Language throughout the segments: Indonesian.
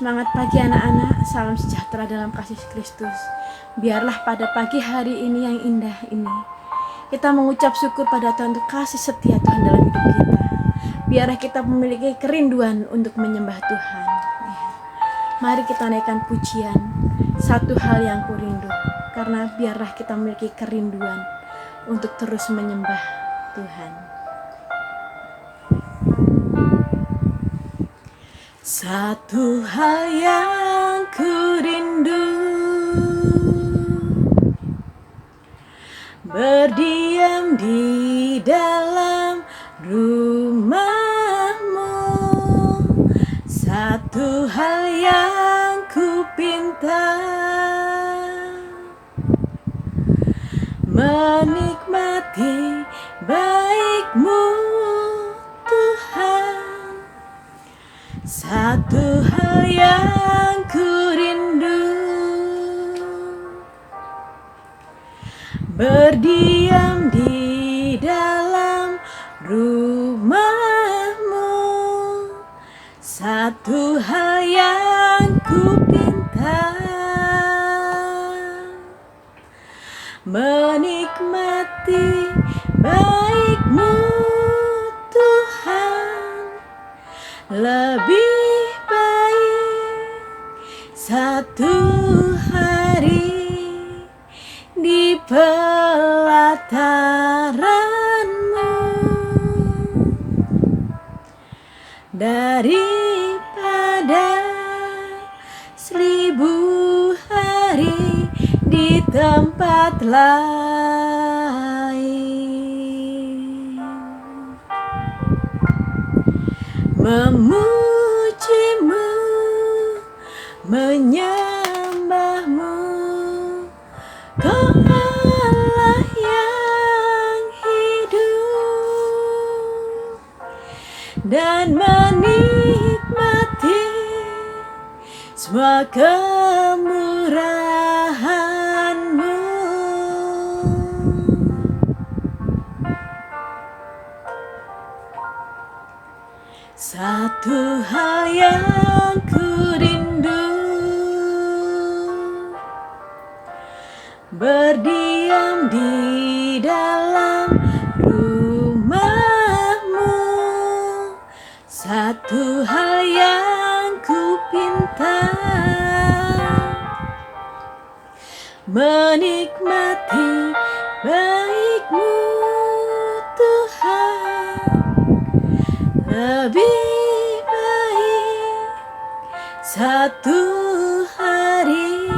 Semangat pagi anak-anak, salam sejahtera dalam kasih Kristus. Biarlah pada pagi hari ini yang indah ini kita mengucap syukur pada Tuhan untuk kasih setia Tuhan dalam hidup kita. Biarlah kita memiliki kerinduan untuk menyembah Tuhan. Mari kita naikkan pujian, satu hal yang kurindu. Karena biarlah kita memiliki kerinduan untuk terus menyembah Tuhan. Satu hal yang kurindu, berdiam di dalam rumah-Mu. Satu hal yang kupinta, menikmati baik-Mu Tuhan. Satu hal yang kurindu, berdiam di dalam rumah-Mu. Satu hal yang kupinta, menikmati baik-Mu Tuhan. Lebih baik satu hari di pelataran-Mu daripada 1000 hari di tempat lain. Memuji-Mu, menyembah-Mu, Kau Allah yang hidup, dan menikmati semua kemurahan-Mu. Satu hal yang kurindu, berdiam di dalam rumah-Mu. Satu hal yang kupinta, menikmati baik-Mu Tuhan. Lebih baik satu hari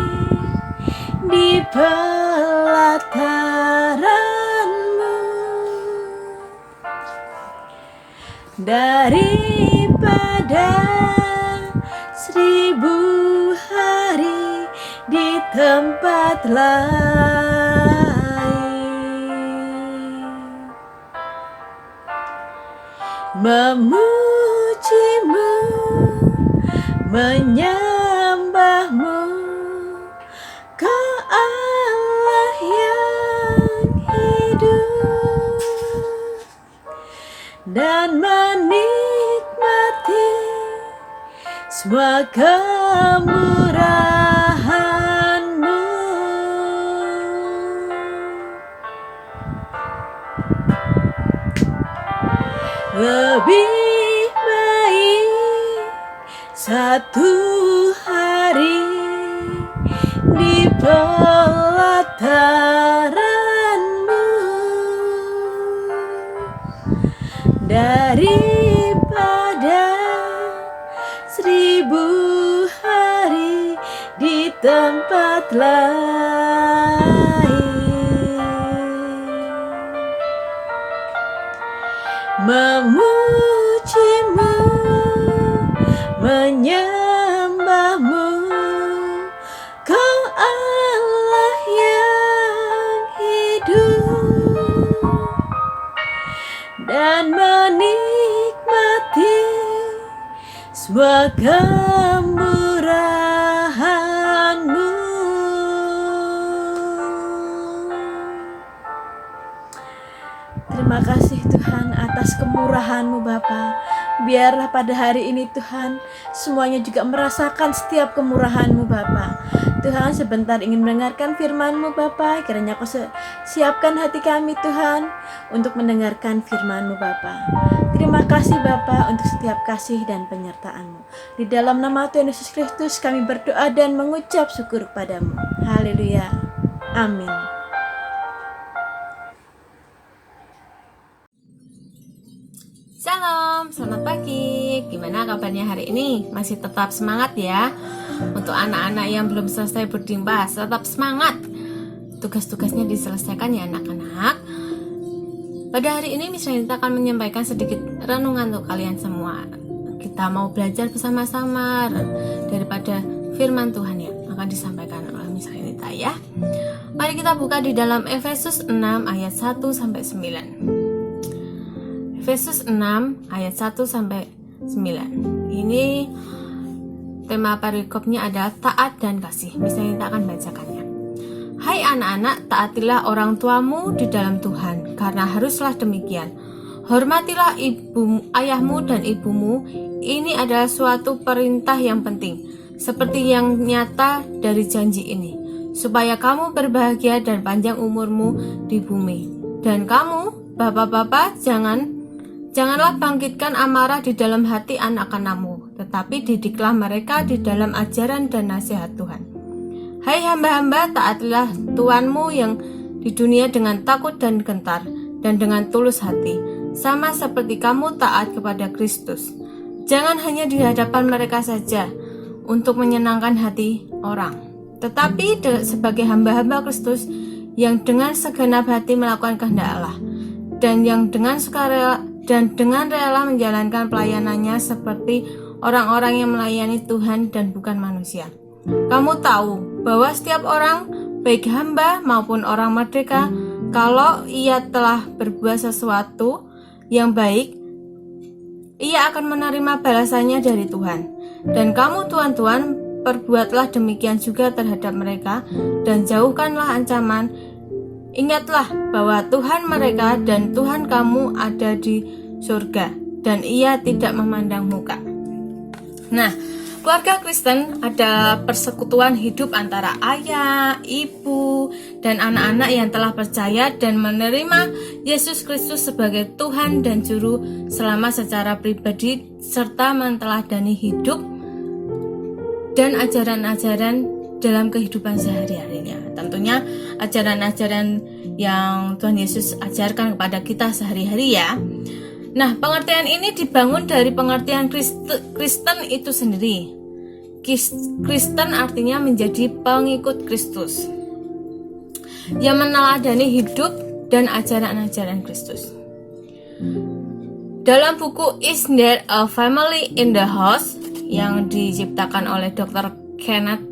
di pelataran-Mu daripada 1000 hari di tempat lain. Memuji-Mu, menyembah-Mu, Kau Allah yang hidup, dan menikmati semua kemurahan-Mu. Lebih baik satu hari di pelataran-Mu daripada 1000 hari di tempat lain. Memuji-Mu, menyembah-Mu, Kau Allah yang hidup, dan menikmati semua kemurahan-Mu. Terima kasih Tuhan atas kemurahan-Mu Bapa. Biarlah pada hari ini Tuhan, semuanya juga merasakan setiap kemurahan-Mu Bapa. Tuhan, sebentar ingin mendengarkan firman-Mu Bapa. Kiranya Kau siapkan hati kami Tuhan untuk mendengarkan firman-Mu Bapa. Terima kasih Bapa untuk setiap kasih dan penyertaan-Mu. Di dalam nama Tuhan Yesus Kristus kami berdoa dan mengucap syukur padamu. Haleluya. Amin. Shalom, selamat pagi. Gimana kabarnya hari ini? Masih tetap semangat ya? Untuk anak-anak yang belum selesai boarding pass, tetap semangat. Tugas-tugasnya diselesaikan ya anak-anak. Pada hari ini Miss Renita akan menyampaikan sedikit renungan untuk kalian semua. Kita mau belajar bersama-sama daripada firman Tuhan yang akan disampaikan oleh Miss Renita ya. Mari kita buka di dalam Efesus 6 ayat 1 sampai 9. Efesus 6 ayat 1 sampai 9. Ini tema perikopnya adalah taat dan kasih. Misalnya kita akan bacakannya. Hai anak-anak, taatilah orang tuamu di dalam Tuhan, karena haruslah demikian. Hormatilah ayahmu dan ibumu. Ini adalah suatu perintah yang penting, seperti yang nyata dari janji ini, supaya kamu berbahagia dan panjang umurmu di bumi. Dan kamu, bapak-bapak, Janganlah bangkitkan amarah di dalam hati anak-anakmu, tetapi didiklah mereka di dalam ajaran dan nasihat Tuhan. Hai hamba-hamba, taatilah Tuanmu yang di dunia dengan takut dan gentar, dan dengan tulus hati, sama seperti kamu taat kepada Kristus. Jangan hanya di hadapan mereka saja, untuk menyenangkan hati orang, tetapi sebagai hamba-hamba Kristus, yang dengan segenap hati melakukan kehendak Allah, dan yang dengan rela menjalankan pelayanannya seperti orang-orang yang melayani Tuhan dan bukan manusia. Kamu tahu bahwa setiap orang, baik hamba maupun orang merdeka, kalau ia telah berbuat sesuatu yang baik, ia akan menerima balasannya dari Tuhan. Dan kamu tuan-tuan, perbuatlah demikian juga terhadap mereka, dan jauhkanlah ancaman. Ingatlah bahwa Tuhan mereka dan Tuhan kamu ada di surga, dan Ia tidak memandang muka. Nah, keluarga Kristen adalah persekutuan hidup antara ayah, ibu, dan anak-anak yang telah percaya dan menerima Yesus Kristus sebagai Tuhan dan Juru Selamat secara pribadi, serta menteladani hidup dan ajaran-ajaran dalam kehidupan sehari-harinya. Tentunya ajaran-ajaran yang Tuhan Yesus ajarkan kepada kita sehari-hari ya. Nah, pengertian ini dibangun dari pengertian Kristen itu sendiri. Kristen artinya menjadi pengikut Kristus yang meneladani hidup dan ajaran-ajaran Kristus. Dalam buku Is There a Family in the House yang diciptakan oleh Dr. Kenneth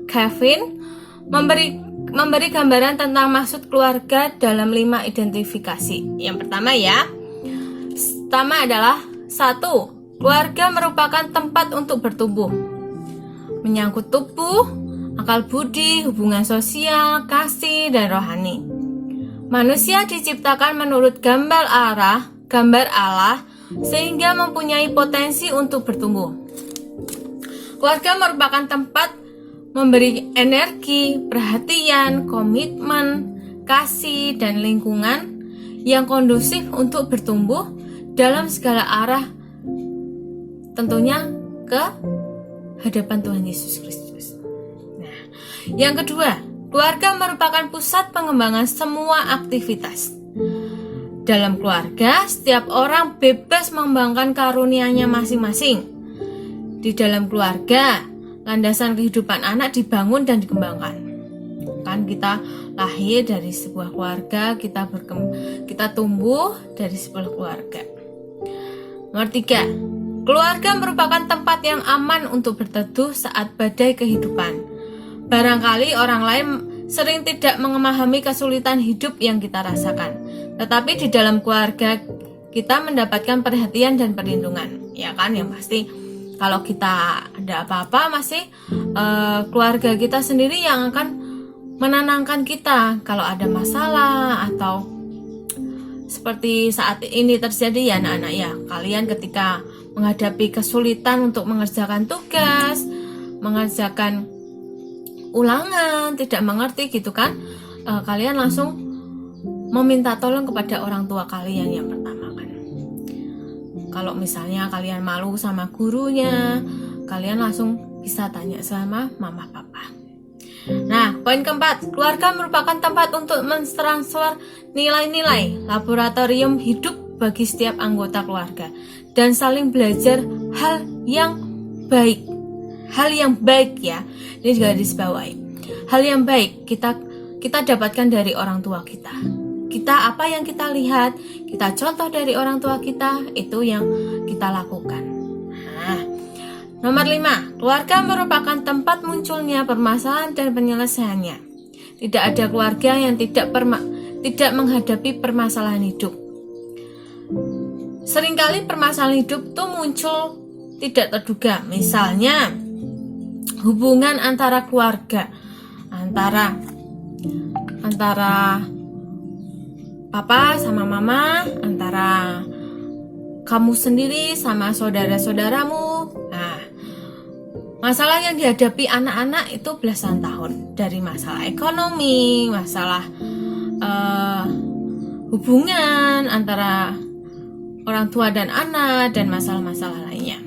Kevin memberi gambaran tentang maksud keluarga dalam 5 identifikasi. Yang pertama adalah 1. Keluarga merupakan tempat untuk bertumbuh, menyangkut tubuh, akal budi, hubungan sosial, kasih, dan rohani. Manusia diciptakan menurut gambar Allah sehingga mempunyai potensi untuk bertumbuh. Keluarga merupakan tempat memberi energi, perhatian, komitmen, kasih, dan lingkungan yang kondusif untuk bertumbuh dalam segala arah, tentunya ke hadapan Tuhan Yesus Kristus. Nah, yang kedua, keluarga merupakan pusat pengembangan semua aktivitas. Dalam keluarga, setiap orang bebas mengembangkan karunia-nya masing-masing. Di dalam keluarga, landasan kehidupan anak dibangun dan dikembangkan. Kan kita lahir dari sebuah keluarga, kita tumbuh dari sebuah keluarga. Nomor 3, keluarga merupakan tempat yang aman untuk berteduh saat badai kehidupan. Barangkali orang lain sering tidak memahami kesulitan hidup yang kita rasakan, tetapi di dalam keluarga kita mendapatkan perhatian dan perlindungan, ya kan? Yang pasti kalau kita ada apa-apa masih keluarga kita sendiri yang akan menenangkan kita kalau ada masalah atau seperti saat ini terjadi ya anak-anak ya. Kalian ketika menghadapi kesulitan untuk mengerjakan tugas, mengerjakan ulangan, tidak mengerti gitu kan, kalian langsung meminta tolong kepada orang tua kalian yang pertama kan. Kalau misalnya kalian malu sama gurunya, kalian langsung bisa tanya sama mama papa. Nah, poin keempat, keluarga merupakan tempat untuk mentransfer nilai-nilai laboratorium hidup bagi setiap anggota keluarga dan saling belajar hal yang baik. Hal yang baik ya, ini juga disebawahi. Hal yang baik kita dapatkan dari orang tua kita. Kita apa yang kita lihat, kita contoh dari orang tua kita, itu yang kita lakukan. Nah, nomor 5, keluarga merupakan tempat munculnya permasalahan dan penyelesaiannya. Tidak ada keluarga yang tidak menghadapi permasalahan hidup. Seringkali permasalahan hidup itu muncul tidak terduga. Misalnya hubungan antara keluarga, antara papa sama mama, antara kamu sendiri sama saudara-saudaramu. Nah, masalah yang dihadapi anak-anak itu belasan tahun, dari masalah ekonomi, masalah hubungan antara orang tua dan anak, dan masalah-masalah lainnya.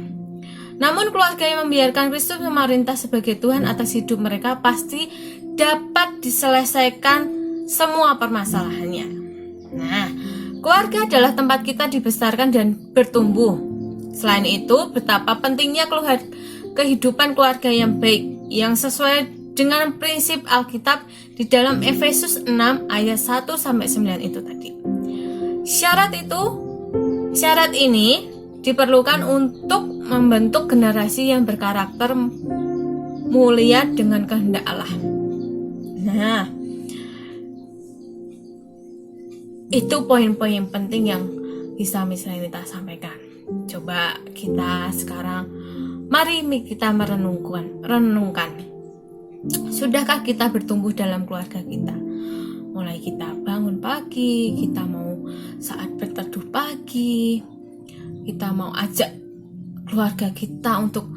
Namun keluarga yang membiarkan Kristus memerintah sebagai Tuhan atas hidup mereka pasti dapat diselesaikan semua permasalahannya. Nah, keluarga adalah tempat kita dibesarkan dan bertumbuh. Selain itu, betapa pentingnya kehidupan keluarga yang baik, yang sesuai dengan prinsip Alkitab di dalam Efesus 6 ayat 1-9 itu tadi. Syarat ini diperlukan untuk membentuk generasi yang berkarakter mulia dengan kehendak Allah. Nah, itu poin-poin penting yang bisa misalnya kita sampaikan. Coba kita sekarang, mari kita renungkan. Sudahkah kita bertumbuh dalam keluarga kita? Mulai kita bangun pagi, kita mau saat berteduh pagi, kita mau ajak keluarga kita untuk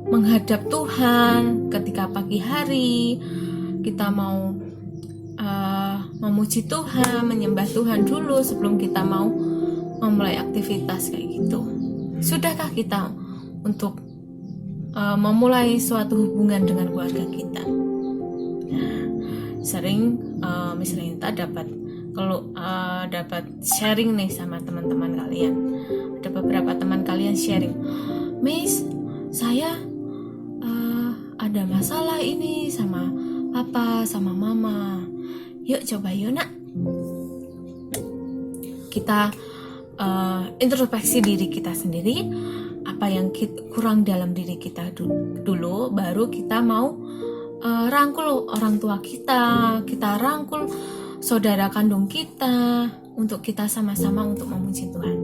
menghadap Tuhan ketika pagi hari, kita mau memuji Tuhan, menyembah Tuhan dulu sebelum kita mau memulai aktivitas kayak gitu. Sudahkah kita untuk memulai suatu hubungan dengan keluarga kita? Nah, sering misalnya kita dapat sharing nih sama teman-teman kalian. Ada beberapa teman kalian sharing, Miss, saya ada masalah ini sama papa, sama mama. Yuk coba yuk nak, kita introspeksi diri kita sendiri, apa yang kurang dalam diri kita dulu, baru kita mau rangkul orang tua kita rangkul saudara kandung kita, untuk kita sama-sama untuk memuji Tuhan.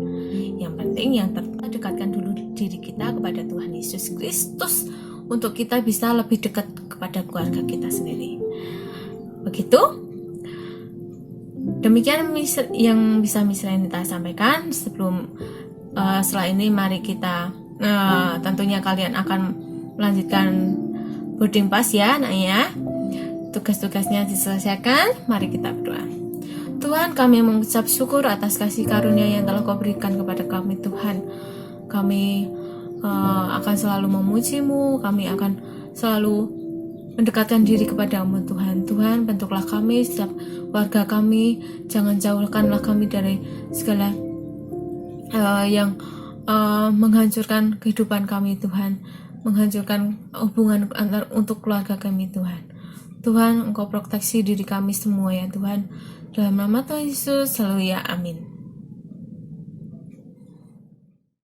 Yang penting yang dekatkan dulu diri kita kepada Tuhan Yesus Kristus, untuk kita bisa lebih dekat kepada keluarga kita sendiri. Begitu. Demikian yang bisa misalnya kita sampaikan. Setelah ini mari kita tentunya kalian akan melanjutkan boarding pass ya nak ya. Tugas-tugasnya diselesaikan. Mari kita berdoa. Tuhan, kami mengucap syukur atas kasih karunia yang telah Kau berikan kepada kami Tuhan. Kami akan selalu memuji-Mu, kami akan selalu mendekatkan diri kepada-Mu Tuhan. Tuhan, bentuklah kami, setiap warga kami, jangan jauhkanlah kami dari segala yang menghancurkan kehidupan kami Tuhan, menghancurkan hubungan untuk keluarga kami Tuhan. Tuhan, Engkau proteksi diri kami semua ya Tuhan. Dalam nama Tuhan Yesus, haleluya, amin.